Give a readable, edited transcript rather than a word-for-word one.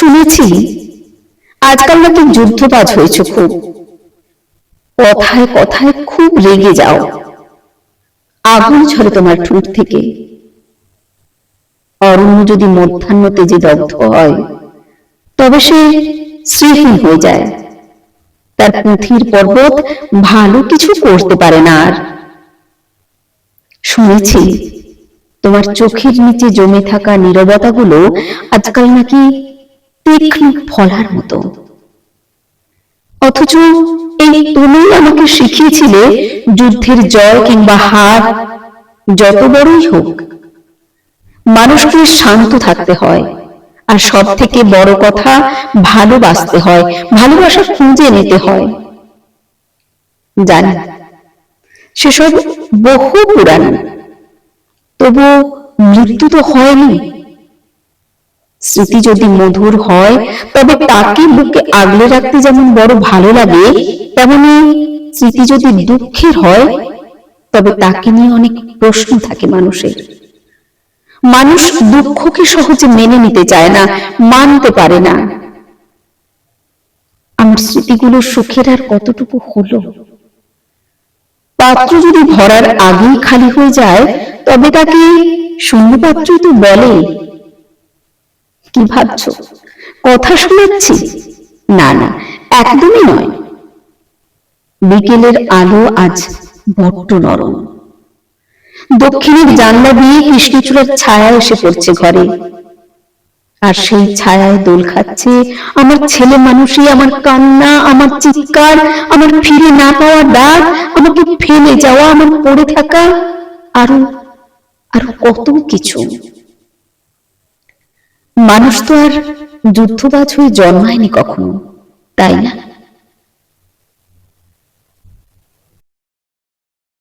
শুনেছি আজকাল নাকি যুদ্ধবাজ হয়েছ খুব, কথায় কথায় খুব রেগে যাও, আগুন ঝরে তোমার ঠোঁট থেকে। অরণ্য যদি মধ্যাহ্ন তেজে দগ্ধ হয় তবে সে শ্রীহীন হয়ে যায়, তার পুঁথির পর্বত ভালো কিছু করতে পারে না আর। শুনেছি তোমার চোখের নিচে জমে থাকা নীরবতাগুলো আজকাল নাকি তীক্ষ্ণ ফলার মতো, অথচ এই তুমি আমাকে শিখিয়েছিলে যুদ্ধের জয় কিংবা হার যত বড়ই হোক মানুষকে শান্ত থাকতে হয়, আর সব থেকে বড় কথা ভালোবাসতে হয়, ভালোবাসা খুঁজে নিতে হয়। জানি সেসব বহু পুরানো, তবু মৃত্যু তো হয়নি। স্মৃতি যদি মধুর হয় তবে তাকে বুকে আগলে রাখতে যেমন বড় ভালো লাগে, তেমনি স্মৃতি যদি দুঃখের হয় তবে তাকে নিয়ে অনেক প্রশ্ন থাকে মানুষের। মানুষ দুঃখকে সহজে মেনে নিতে চায় না, মানতে পারে না। আমার স্মৃতিগুলো সুখের আর কতটুকু হলো? পাত্র যদি ভরার আগেই খালি হয়ে যায় তবে তাকে শূন্য পাত্রই তো বলে। কি ভাবছো, কথা শোনাচ্ছি? না না, একদমই নয়। বিকেলের আলো আজ বড্ড নরম, দক্ষিণের জানলা দিয়ে কৃষ্ণচূড়ার ছায়া এসে পড়ছে ঘরে, আর সেই ছায়ায় দোল খাচ্ছে আমার ছেলে মানুষই, আমার কান্না, আমার চিৎকার, আমার ফিরে না পাওয়া ডাক, আমাকে ফেলে যাওয়া, আমার পড়ে থাকা, আরো আরো কত কিছু। মানুষ তো আর যুদ্ধবাজ হয়ে জন্মায়নি কখনো, তাই না?